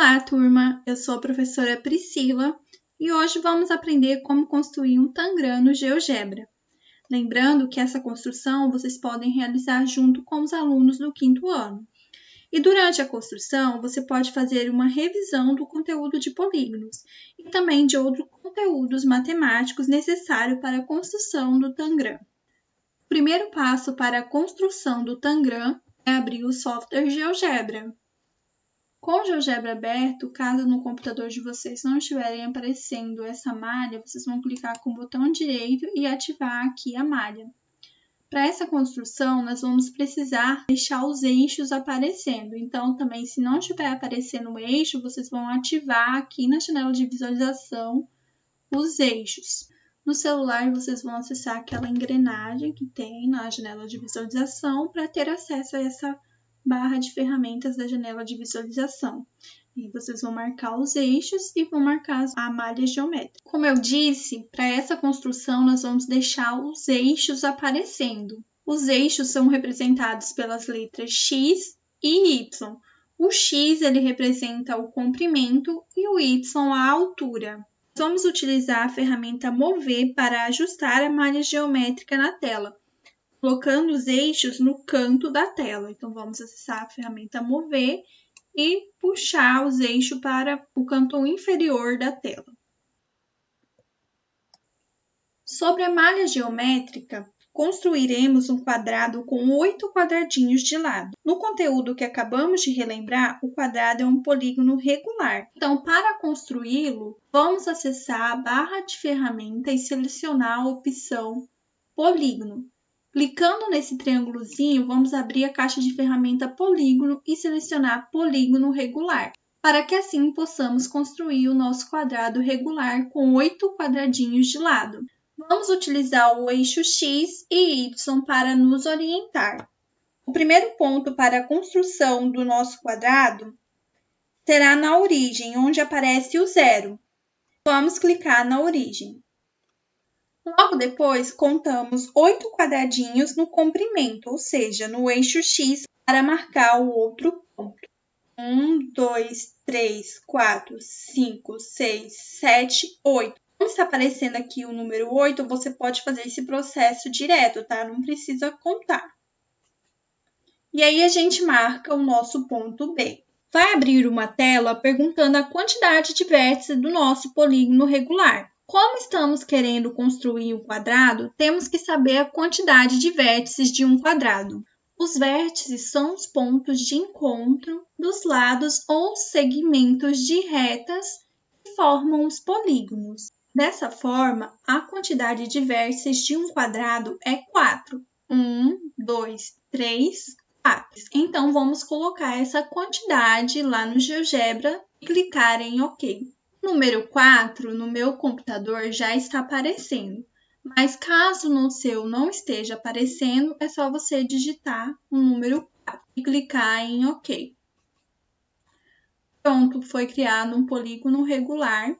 Olá, turma! Eu sou a professora Priscila e hoje vamos aprender como construir um tangram no GeoGebra. Lembrando que essa construção vocês podem realizar junto com os alunos do 5º ano. E durante a construção, você pode fazer uma revisão do conteúdo de polígonos e também de outros conteúdos matemáticos necessários para a construção do tangram. O primeiro passo para a construção do tangram é abrir o software GeoGebra. Com o GeoGebra aberto, caso no computador de vocês não estiverem aparecendo essa malha, vocês vão clicar com o botão direito e ativar aqui a malha. Para essa construção, nós vamos precisar deixar os eixos aparecendo. Então, também, se não estiver aparecendo o eixo, vocês vão ativar aqui na janela de visualização os eixos. No celular, vocês vão acessar aquela engrenagem que tem na janela de visualização para ter acesso a essa barra de ferramentas da janela de visualização. E vocês vão marcar os eixos e vão marcar a malha geométrica. Como eu disse, para essa construção nós vamos deixar os eixos aparecendo. Os eixos são representados pelas letras X e Y. O X ele representa o comprimento e o Y a altura. Vamos utilizar a ferramenta Mover para ajustar a malha geométrica na tela, colocando os eixos no canto da tela. Então, vamos acessar a ferramenta Mover e puxar os eixos para o canto inferior da tela. Sobre a malha geométrica, construiremos um quadrado com 8 quadradinhos de lado. No conteúdo que acabamos de relembrar, o quadrado é um polígono regular. Então, para construí-lo, vamos acessar a barra de ferramenta e selecionar a opção Polígono. Clicando nesse triângulozinho, vamos abrir a caixa de ferramenta Polígono e selecionar Polígono Regular, para que assim possamos construir o nosso quadrado regular com 8 quadradinhos de lado. Vamos utilizar o eixo X e Y para nos orientar. O primeiro ponto para a construção do nosso quadrado será na origem, onde aparece o 0. Vamos clicar na origem. Logo depois, contamos 8 quadradinhos no comprimento, ou seja, no eixo X, para marcar o outro ponto. 1, 2, 3, 4, 5, 6, 7, 8. Como está aparecendo aqui o número 8, você pode fazer esse processo direto, tá? Não precisa contar. E aí, a gente marca o nosso ponto B. Vai abrir uma tela perguntando a quantidade de vértices do nosso polígono regular. Como estamos querendo construir um quadrado, temos que saber a quantidade de vértices de um quadrado. Os vértices são os pontos de encontro dos lados ou segmentos de retas que formam os polígonos. Dessa forma, a quantidade de vértices de um quadrado é 4. 1, 2, 3, 4. Então, vamos colocar essa quantidade lá no GeoGebra e clicar em OK. O número 4 no meu computador já está aparecendo, mas caso no seu não esteja aparecendo, é só você digitar o número 4 e clicar em OK. Pronto, foi criado um polígono regular,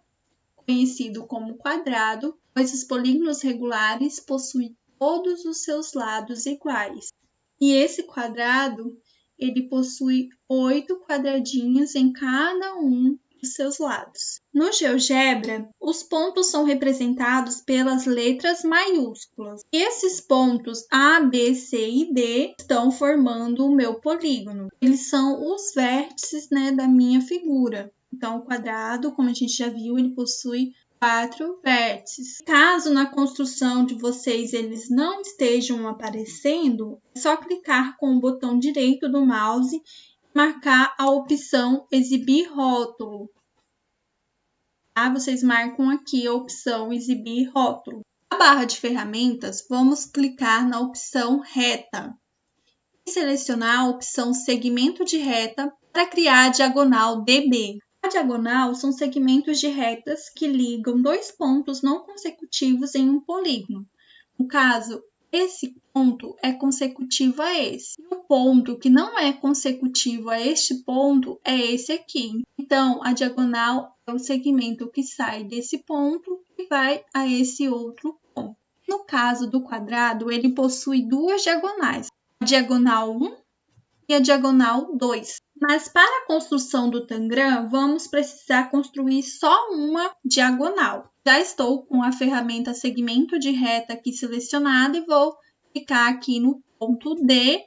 conhecido como quadrado, pois os polígonos regulares possuem todos os seus lados iguais. E esse quadrado, ele possui 8 quadradinhos em cada um dos seus lados. No GeoGebra, os pontos são representados pelas letras maiúsculas. E esses pontos A, B, C e D estão formando o meu polígono. Eles são os vértices, da minha figura. Então, o quadrado, como a gente já viu, ele possui 4 vértices. Caso na construção de vocês eles não estejam aparecendo, é só clicar com o botão direito do mouse e marcar a opção Exibir Rótulo. Vocês marcam aqui a opção Exibir Rótulo. Na barra de ferramentas, vamos clicar na opção Reta e selecionar a opção Segmento de Reta para criar a diagonal DB. A diagonal são segmentos de retas que ligam dois pontos não consecutivos em um polígono. No caso, esse ponto é consecutivo a esse. E o ponto que não é consecutivo a este ponto é esse aqui. Então, a diagonal é o segmento que sai desse ponto e vai a esse outro ponto. No caso do quadrado, ele possui duas diagonais. A diagonal 1 e a diagonal 2. Mas para a construção do Tangram, vamos precisar construir só uma diagonal. Já estou com a ferramenta segmento de reta aqui selecionada e vou clicar aqui no ponto D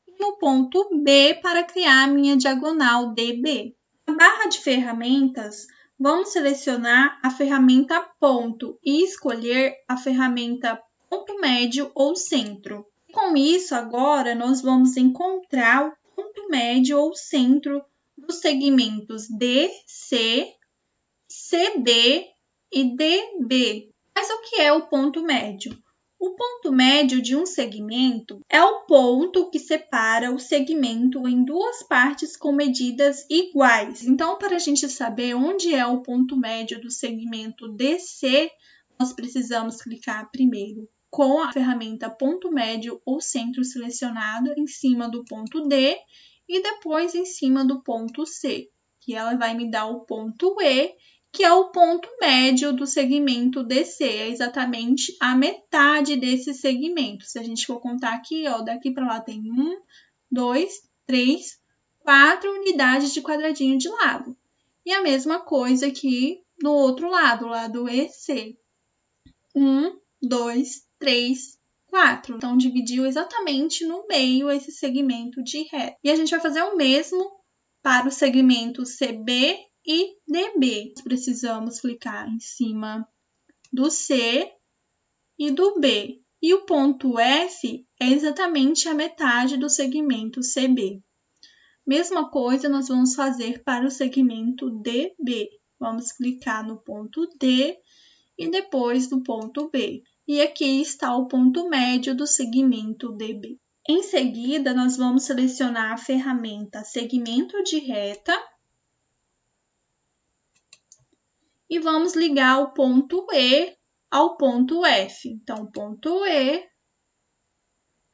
e no ponto B para criar a minha diagonal DB. Na barra de ferramentas, vamos selecionar a ferramenta ponto e escolher a ferramenta ponto médio ou centro. Com isso, agora, nós vamos encontrar o ponto médio ou centro dos segmentos DC, CD e DB. Mas o que é o ponto médio? O ponto médio de um segmento é o ponto que separa o segmento em duas partes com medidas iguais. Então, para a gente saber onde é o ponto médio do segmento DC, nós precisamos clicar primeiro com a ferramenta ponto médio ou centro selecionado em cima do ponto D e depois em cima do ponto C, que ela vai me dar o ponto E, que é o ponto médio do segmento DC, é exatamente a metade desse segmento. Se a gente for contar aqui, ó, daqui para lá tem 1, 2, 3, 4 unidades de quadradinho de lado. E a mesma coisa aqui no outro lado, lado EC. 1, 2, 3, 4. Então, dividiu exatamente no meio esse segmento de reta. E a gente vai fazer o mesmo para o segmento CB e DB. Precisamos clicar em cima do C e do B. E o ponto F é exatamente a metade do segmento CB. Mesma coisa nós vamos fazer para o segmento DB. Vamos clicar no ponto D e depois no ponto B. E aqui está o ponto médio do segmento DB. Em seguida, nós vamos selecionar a ferramenta segmento de reta e vamos ligar o ponto E ao ponto F. Então, ponto E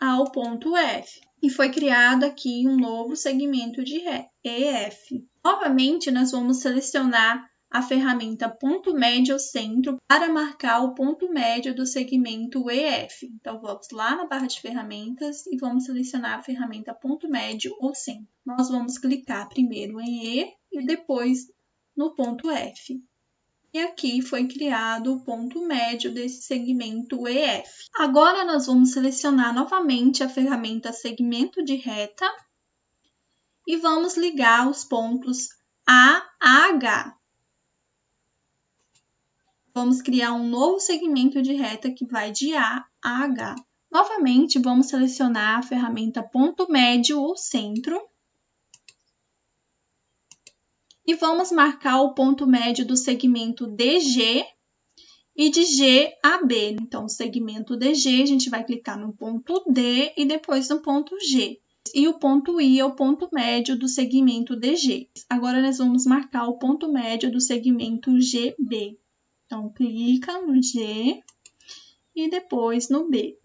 ao ponto F. E foi criado aqui um novo segmento de reta, EF. Novamente, nós vamos selecionar a ferramenta ponto médio ou centro para marcar o ponto médio do segmento EF. Então, vamos lá na barra de ferramentas e vamos selecionar a ferramenta ponto médio ou centro. Nós vamos clicar primeiro em E e depois no ponto F. E aqui foi criado o ponto médio desse segmento EF. Agora, nós vamos selecionar novamente a ferramenta segmento de reta e vamos ligar os pontos A a H. Vamos criar um novo segmento de reta que vai de A a H. Novamente, vamos selecionar a ferramenta ponto médio ou centro e vamos marcar o ponto médio do segmento DG e de G a B. Então, o segmento DG, a gente vai clicar no ponto D e depois no ponto G. E o ponto I é o ponto médio do segmento DG. Agora, nós vamos marcar o ponto médio do segmento GB. Então, clica no G e depois no B.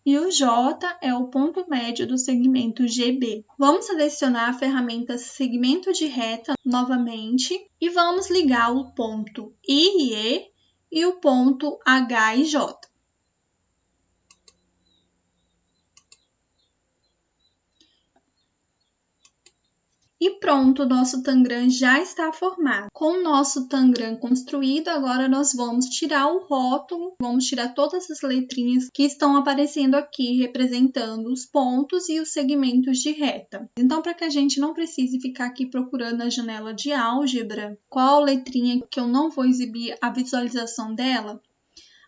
E o J é o ponto médio do segmento GB. Vamos selecionar a ferramenta segmento de reta novamente e vamos ligar o ponto I e E e o ponto H e J. E pronto, o nosso Tangram já está formado. Com o nosso Tangram construído, agora nós vamos tirar o rótulo, vamos tirar todas as letrinhas que estão aparecendo aqui, representando os pontos e os segmentos de reta. Então, para que a gente não precise ficar aqui procurando na janela de álgebra, qual letrinha que eu não vou exibir a visualização dela,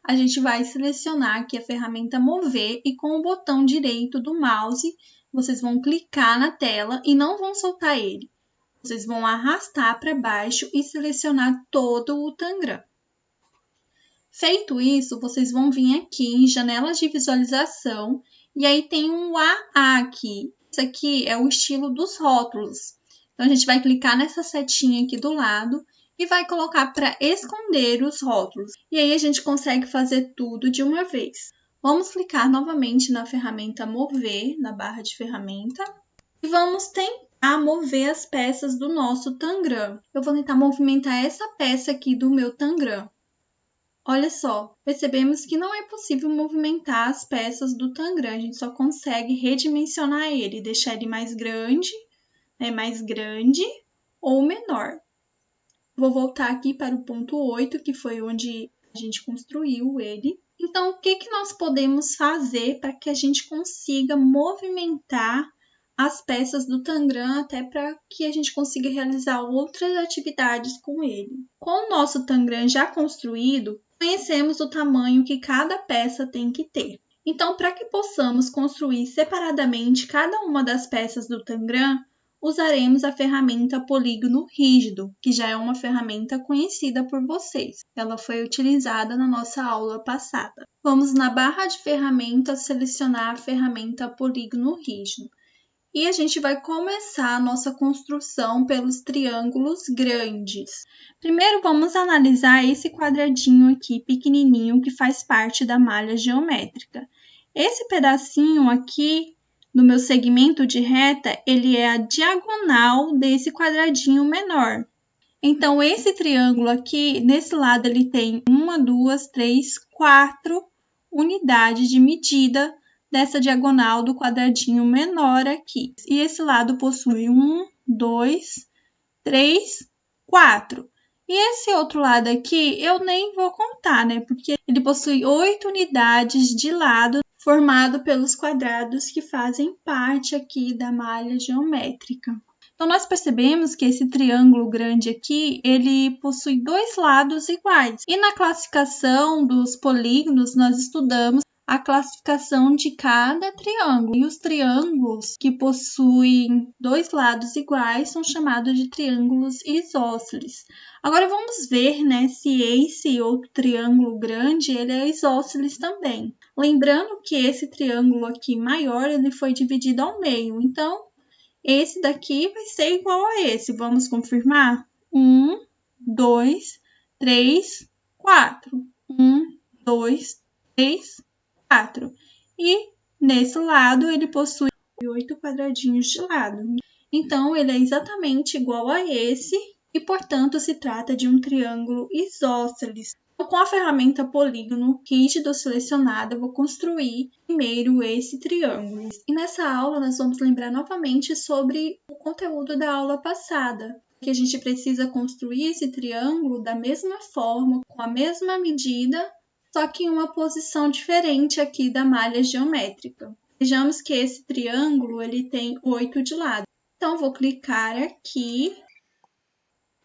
a gente vai selecionar aqui a ferramenta mover e com o botão direito do mouse, vocês vão clicar na tela e não vão soltar ele. Vocês vão arrastar para baixo e selecionar todo o Tangram. Feito isso, vocês vão vir aqui em janelas de visualização e aí tem um AA aqui. Isso aqui é o estilo dos rótulos. Então, a gente vai clicar nessa setinha aqui do lado e vai colocar para esconder os rótulos. E aí, a gente consegue fazer tudo de uma vez. Vamos clicar novamente na ferramenta mover, na barra de ferramenta, e vamos tentar mover as peças do nosso Tangram. Eu vou tentar movimentar essa peça aqui do meu Tangram. Olha só, percebemos que não é possível movimentar as peças do Tangram, a gente só consegue redimensionar ele, deixar ele mais grande ou menor. Vou voltar aqui para o ponto 8, que foi onde a gente construiu ele. Então, o que nós podemos fazer para que a gente consiga movimentar as peças do Tangram até para que a gente consiga realizar outras atividades com ele? Com o nosso Tangram já construído, conhecemos o tamanho que cada peça tem que ter. Então, para que possamos construir separadamente cada uma das peças do Tangram, usaremos a ferramenta polígono rígido, que já é uma ferramenta conhecida por vocês. Ela foi utilizada na nossa aula passada. Vamos na barra de ferramentas selecionar a ferramenta polígono rígido. E a gente vai começar a nossa construção pelos triângulos grandes. Primeiro, vamos analisar esse quadradinho aqui, pequenininho, que faz parte da malha geométrica. Esse pedacinho aqui, no meu segmento de reta, ele é a diagonal desse quadradinho menor. Então, esse triângulo aqui, nesse lado, ele tem 1, 2, 3, 4 unidades de medida dessa diagonal do quadradinho menor aqui. E esse lado possui 1, 2, 3, 4. E esse outro lado aqui, eu nem vou contar, né? Porque ele possui 8 unidades de lado formado pelos quadrados que fazem parte aqui da malha geométrica. Então, nós percebemos que esse triângulo grande aqui, ele possui dois lados iguais. E na classificação dos polígonos, nós estudamos a classificação de cada triângulo. E os triângulos que possuem dois lados iguais são chamados de triângulos isósceles. Agora, vamos ver, né, se esse outro triângulo grande, ele é isósceles também. Lembrando que esse triângulo aqui maior, ele foi dividido ao meio. Então, esse daqui vai ser igual a esse. Vamos confirmar? 1, 2, 3, 4. 1, 2, 3, 4. E nesse lado ele possui 8 quadradinhos de lado. Então, ele é exatamente igual a esse e, portanto, se trata de um triângulo isósceles. Com a ferramenta polígono rígido selecionada, eu vou construir primeiro esse triângulo. E nessa aula, nós vamos lembrar novamente sobre o conteúdo da aula passada, que a gente precisa construir esse triângulo da mesma forma, com a mesma medida, só que em uma posição diferente aqui da malha geométrica. Vejamos que esse triângulo ele tem 8 de lado. Então, vou clicar aqui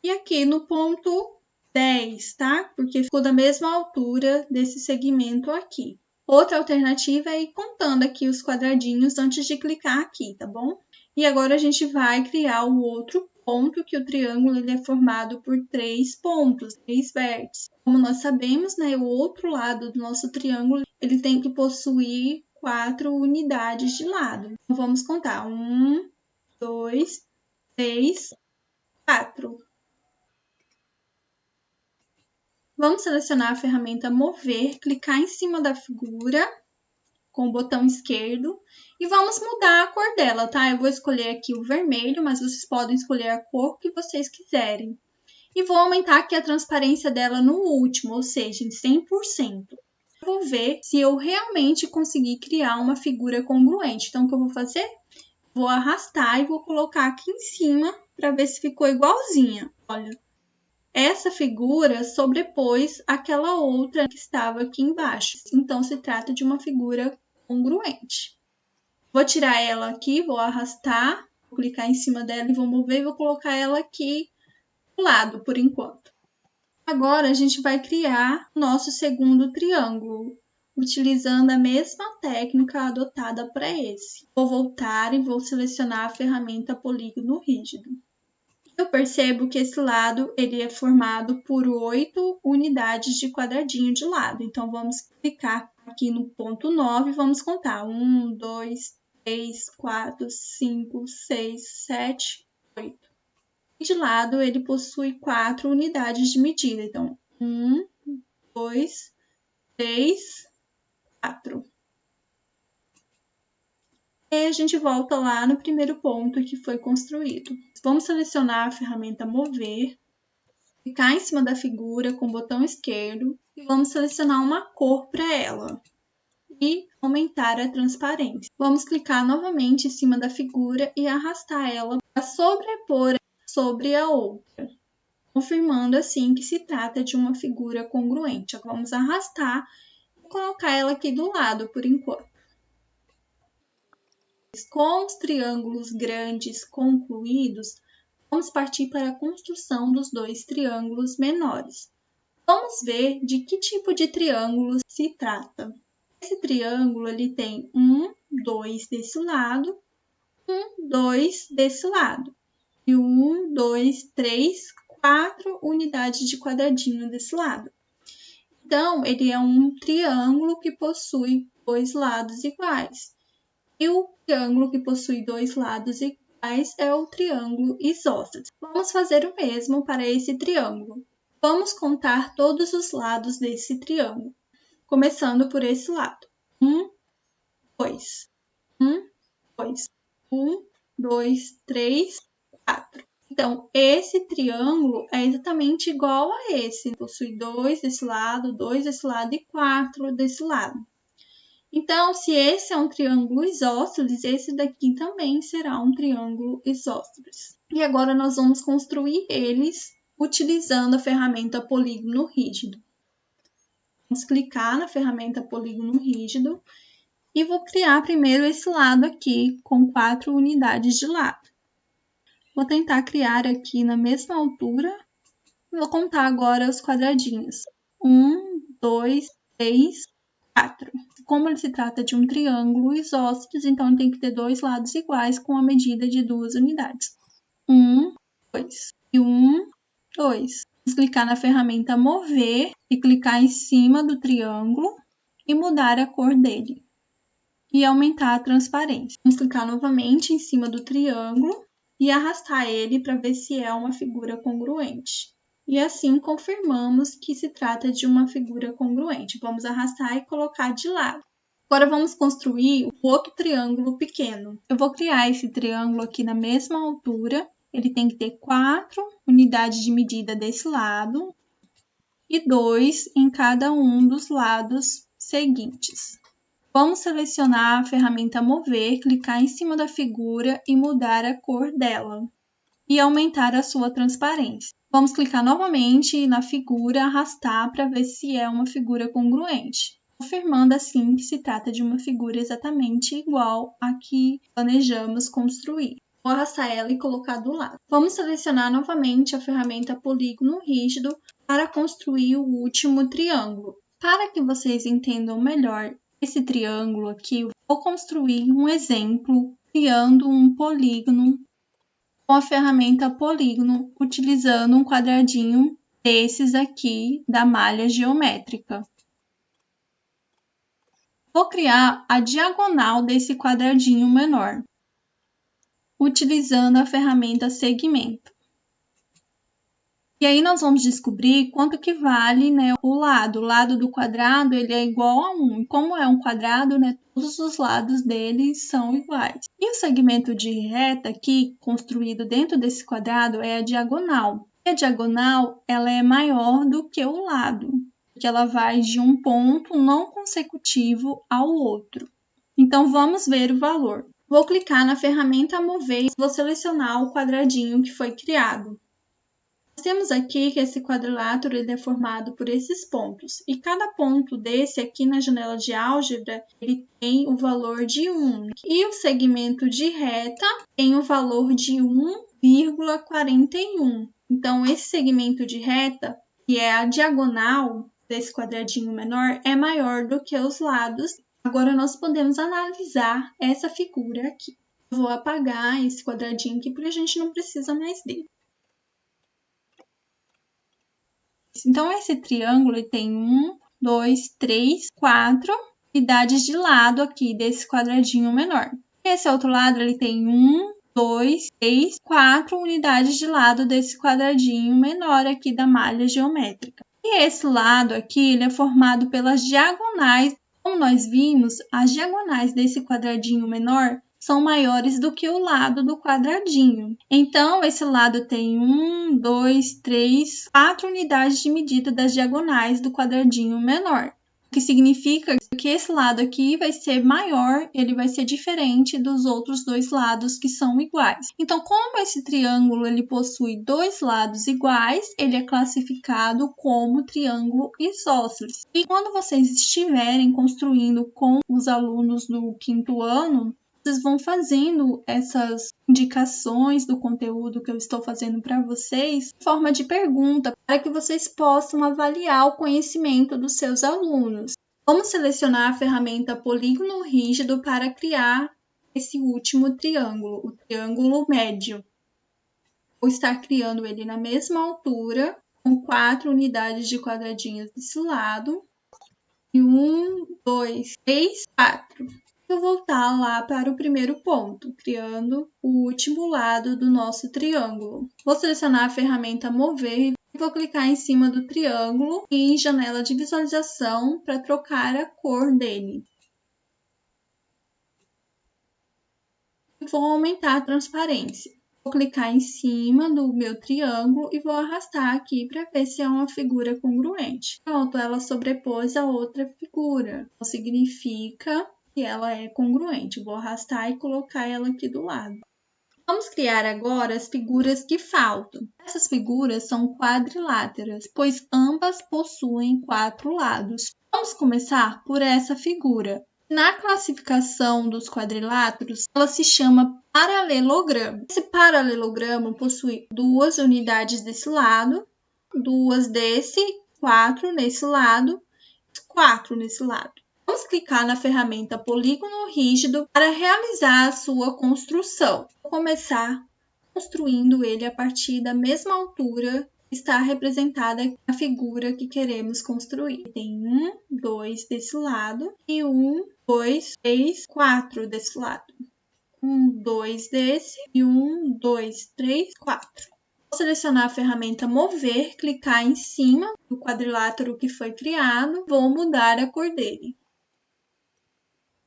e aqui no ponto 10, tá? Porque ficou da mesma altura desse segmento aqui. Outra alternativa é ir contando aqui os quadradinhos antes de clicar aqui, tá bom? E agora a gente vai criar o outro ponto, que o triângulo ele é formado por 3 pontos, 3 vértices. Como nós sabemos, né, o outro lado do nosso triângulo ele tem que possuir 4 unidades de lado. Então, vamos contar. 1, 2, 3, 4. Vamos selecionar a ferramenta Mover, clicar em cima da figura com o botão esquerdo e vamos mudar a cor dela, tá? Eu vou escolher aqui o vermelho, mas vocês podem escolher a cor que vocês quiserem. E vou aumentar aqui a transparência dela no último, ou seja, em 100%. Eu vou ver se eu realmente consegui criar uma figura congruente. Então, o que eu vou fazer? Vou arrastar e vou colocar aqui em cima para ver se ficou igualzinha. Olha. Essa figura sobrepôs aquela outra que estava aqui embaixo. Então, se trata de uma figura congruente. Vou tirar ela aqui, vou arrastar, vou clicar em cima dela e vou mover e vou colocar ela aqui do lado, por enquanto. Agora, a gente vai criar o nosso segundo triângulo, utilizando a mesma técnica adotada para esse. Vou voltar e vou selecionar a ferramenta polígono rígido. Eu percebo que esse lado ele é formado por 8 unidades de quadradinho de lado. Então, vamos clicar aqui no ponto 9 e vamos contar. 1, 2, 3, 4, 5, 6, 7, 8. E de lado, ele possui 4 unidades de medida. Então, 1, 2, 3, 4. E a gente volta lá no primeiro ponto que foi construído. Vamos selecionar a ferramenta Mover. Clicar em cima da figura com o botão esquerdo e vamos selecionar uma cor para ela e aumentar a transparência. Vamos clicar novamente em cima da figura e arrastar ela para sobrepor sobre a outra, confirmando assim que se trata de uma figura congruente. Vamos arrastar e colocar ela aqui do lado por enquanto. Com os triângulos grandes concluídos, vamos partir para a construção dos dois triângulos menores. Vamos ver de que tipo de triângulo se trata. Esse triângulo ele tem 1, 2 desse lado, 1, 2 desse lado. E 1, 2, 3, 4 unidades de quadradinho desse lado. Então, ele é um triângulo que possui dois lados iguais. E o triângulo que possui dois lados iguais é o triângulo isósceles. Vamos fazer o mesmo para esse triângulo. Vamos contar todos os lados desse triângulo, começando por esse lado. 1, 2, 1, 2, 1, 2, 3, 4. Então, esse triângulo é exatamente igual a esse. Possui 2 desse lado e 4 desse lado. Então, se esse é um triângulo isósceles, esse daqui também será um triângulo isósceles. E agora nós vamos construir eles utilizando a ferramenta polígono rígido. Vamos clicar na ferramenta polígono rígido e vou criar primeiro esse lado aqui com 4 unidades de lado. Vou tentar criar aqui na mesma altura. Vou contar agora os quadradinhos. 1, 2, 3, 4. Como ele se trata de um triângulo isósceles, então ele tem que ter dois lados iguais com a medida de 2 unidades. 1, 2 e 1, 2. Vamos clicar na ferramenta mover e clicar em cima do triângulo e mudar a cor dele. E aumentar a transparência. Vamos clicar novamente em cima do triângulo e arrastar ele para ver se é uma figura congruente. E assim confirmamos que se trata de uma figura congruente. Vamos arrastar e colocar de lado. Agora vamos construir o outro triângulo pequeno. Eu vou criar esse triângulo aqui na mesma altura. Ele tem que ter 4 unidades de medida desse lado e 2 em cada um dos lados seguintes. Vamos selecionar a ferramenta mover, clicar em cima da figura e mudar a cor dela e aumentar a sua transparência. Vamos clicar novamente na figura, arrastar para ver se é uma figura congruente, confirmando assim que se trata de uma figura exatamente igual a que planejamos construir. Vou arrastar ela e colocar do lado. Vamos selecionar novamente a ferramenta polígono rígido para construir o último triângulo. Para que vocês entendam melhor esse triângulo aqui, eu vou construir um exemplo criando um polígono com a ferramenta polígono, utilizando um quadradinho desses aqui da malha geométrica. Vou criar a diagonal desse quadradinho menor, utilizando a ferramenta segmento. E aí nós vamos descobrir quanto que vale, né, o lado. O lado do quadrado ele é igual a 1. E como é um quadrado, né, todos os lados dele são iguais. E o segmento de reta aqui, construído dentro desse quadrado, é a diagonal. E a diagonal ela é maior do que o lado, porque ela vai de um ponto não consecutivo ao outro. Então, vamos ver o valor. Vou clicar na ferramenta mover e vou selecionar o quadradinho que foi criado. Nós temos aqui que esse quadrilátero ele é formado por esses pontos, e cada ponto desse aqui na janela de álgebra ele tem o valor de 1, e o segmento de reta tem o valor de 1,41. Então, esse segmento de reta, que é a diagonal desse quadradinho menor, é maior do que os lados. Agora, nós podemos analisar essa figura aqui. Eu vou apagar esse quadradinho aqui, porque a gente não precisa mais dele. Então, esse triângulo ele tem 1, 2, 3, 4 unidades de lado aqui desse quadradinho menor. Esse outro lado ele tem 1, 2, 3, 4 unidades de lado desse quadradinho menor aqui da malha geométrica. E esse lado aqui ele é formado pelas diagonais. Como nós vimos, as diagonais desse quadradinho menor são maiores do que o lado do quadradinho. Então, esse lado tem 1, 2, 3, 4 unidades de medida das diagonais do quadradinho menor. O que significa que esse lado aqui vai ser maior, ele vai ser diferente dos outros dois lados que são iguais. Então, como esse triângulo ele possui dois lados iguais, ele é classificado como triângulo isósceles. E quando vocês estiverem construindo com os alunos do quinto ano, vocês vão fazendo essas indicações do conteúdo que eu estou fazendo para vocês em forma de pergunta, para que vocês possam avaliar o conhecimento dos seus alunos. Vamos selecionar a ferramenta polígono rígido para criar esse último triângulo, o triângulo médio. Vou estar criando ele na mesma altura, com 4 unidades de quadradinhos desse lado. E 1, 2, 3, 4. Vou voltar lá para o primeiro ponto, criando o último lado do nosso triângulo. Vou selecionar a ferramenta mover e vou clicar em cima do triângulo e em janela de visualização para trocar a cor dele. Vou aumentar a transparência. Vou clicar em cima do meu triângulo e vou arrastar aqui para ver se é uma figura congruente. Pronto, ela sobrepôs a outra figura. Então, significa que ela é congruente. Vou arrastar e colocar ela aqui do lado. Vamos criar agora as figuras que faltam. Essas figuras são quadriláteras, pois ambas possuem 4 lados. Vamos começar por essa figura. Na classificação dos quadriláteros, ela se chama paralelogramo. Esse paralelogramo possui 2 unidades desse lado, 2 desse, 4 nesse lado, 4 nesse lado. Vamos clicar na ferramenta polígono rígido para realizar a sua construção. Vou começar construindo ele a partir da mesma altura que está representada a figura que queremos construir. Tem 1, 2 desse lado e 1, 2, 3, 4 desse lado. 1, 2 desse e 1, 2, 3, 4. Vou selecionar a ferramenta mover, clicar em cima do quadrilátero que foi criado, vou mudar a cor dele.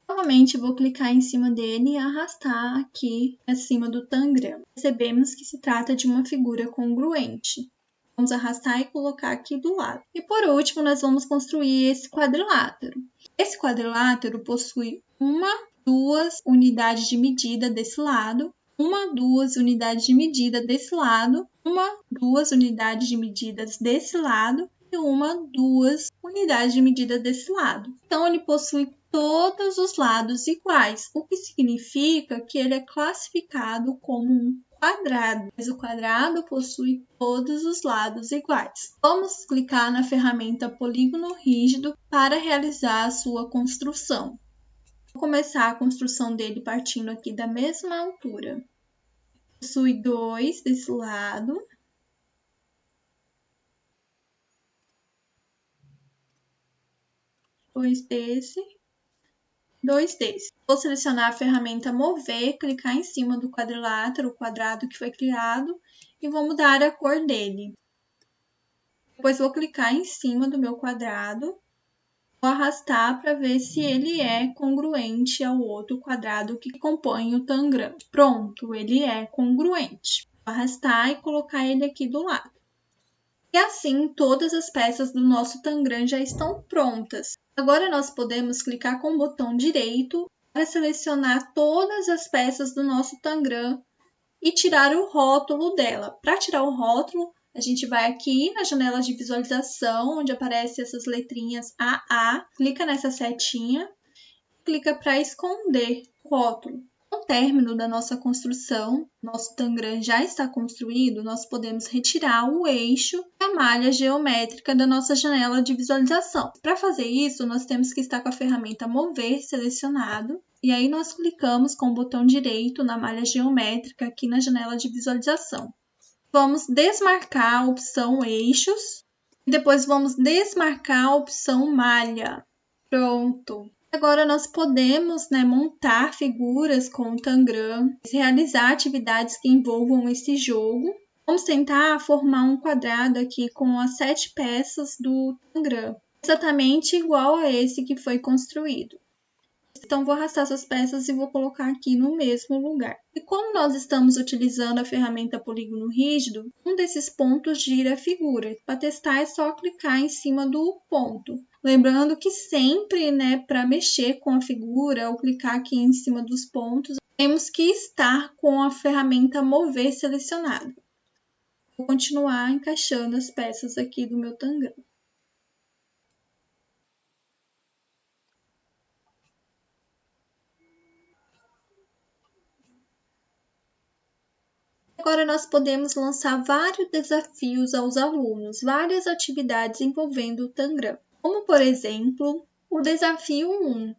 Novamente, vou clicar em cima dele e arrastar aqui acima do tangram. Percebemos que se trata de uma figura congruente. Vamos arrastar e colocar aqui do lado. E por último, nós vamos construir esse quadrilátero. Esse quadrilátero possui 1, 2 unidades de medida desse lado, 1, 2 unidades de medida desse lado, 1, 2 unidades de medidas desse lado e 1, 2 unidades de medida desse lado. Então, ele possui todos os lados iguais, o que significa que ele é classificado como um quadrado, mas o quadrado possui todos os lados iguais. Vamos clicar na ferramenta polígono rígido para realizar a sua construção. Vou começar a construção dele partindo aqui da mesma altura. Possui 2 desse lado. 2 desse. 2 desse. Vou selecionar a ferramenta mover, clicar em cima do quadrilátero, o quadrado que foi criado, e vou mudar a cor dele. Depois vou clicar em cima do meu quadrado, vou arrastar para ver se ele é congruente ao outro quadrado que compõe o tangram. Pronto, ele é congruente. Vou arrastar e colocar ele aqui do lado. E assim, todas as peças do nosso tangram já estão prontas. Agora, nós podemos clicar com o botão direito para selecionar todas as peças do nosso tangram e tirar o rótulo dela. Para tirar o rótulo, a gente vai aqui na janela de visualização, onde aparecem essas letrinhas AA, clica nessa setinha, clica para esconder o rótulo. Com o término da nossa construção, nosso tangram já está construído, nós podemos retirar o eixo e a malha geométrica da nossa janela de visualização. Para fazer isso, nós temos que estar com a ferramenta mover selecionado, e aí nós clicamos com o botão direito na malha geométrica aqui na janela de visualização. Vamos desmarcar a opção eixos, e depois vamos desmarcar a opção malha. Pronto! Agora, nós podemos montar figuras com o tangram, realizar atividades que envolvam esse jogo. Vamos tentar formar um quadrado aqui com as 7 peças do tangram, exatamente igual a esse que foi construído. Então, vou arrastar essas peças e vou colocar aqui no mesmo lugar. E como nós estamos utilizando a ferramenta polígono rígido, um desses pontos gira a figura. Para testar é só clicar em cima do ponto. Lembrando que sempre, para mexer com a figura ou clicar aqui em cima dos pontos, temos que estar com a ferramenta mover selecionada. Vou continuar encaixando as peças aqui do meu tangram. Agora nós podemos lançar vários desafios aos alunos, várias atividades envolvendo o tangram. Como, por exemplo, o desafio 1,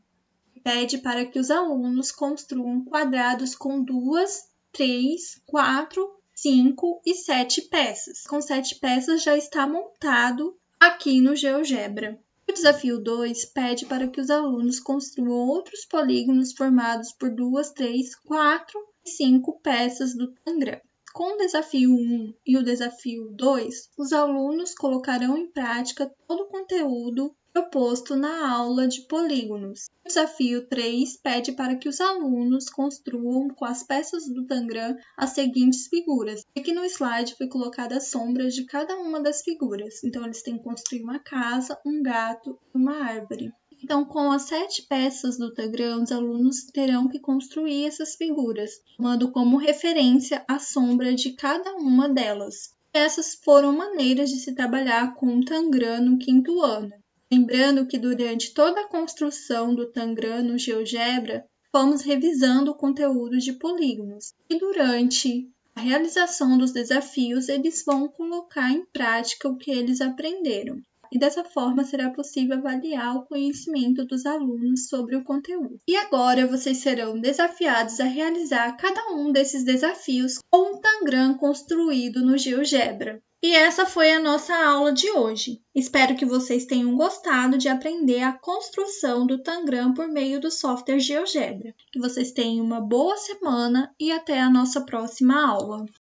que pede para que os alunos construam quadrados com 2, 3, 4, 5 e 7 peças. Com 7 peças já está montado aqui no GeoGebra. O desafio 2 pede para que os alunos construam outros polígonos formados por 2, 3, 4 e 5 peças do tangram. Com o desafio 1 e o desafio 2, os alunos colocarão em prática todo o conteúdo proposto na aula de polígonos. O desafio 3 pede para que os alunos construam com as peças do tangram as seguintes figuras. Aqui no slide foi colocada as sombras de cada uma das figuras. Então, eles têm que construir uma casa, um gato e uma árvore. Então, com as 7 peças do tangram, os alunos terão que construir essas figuras, tomando como referência a sombra de cada uma delas. Essas foram maneiras de se trabalhar com o tangram no 5º ano. Lembrando que durante toda a construção do tangram no GeoGebra, fomos revisando o conteúdo de polígonos. E durante a realização dos desafios, eles vão colocar em prática o que eles aprenderam. E dessa forma será possível avaliar o conhecimento dos alunos sobre o conteúdo. E agora vocês serão desafiados a realizar cada um desses desafios com um tangram construído no GeoGebra. E essa foi a nossa aula de hoje. Espero que vocês tenham gostado de aprender a construção do tangram por meio do software GeoGebra. Que vocês tenham uma boa semana e até a nossa próxima aula.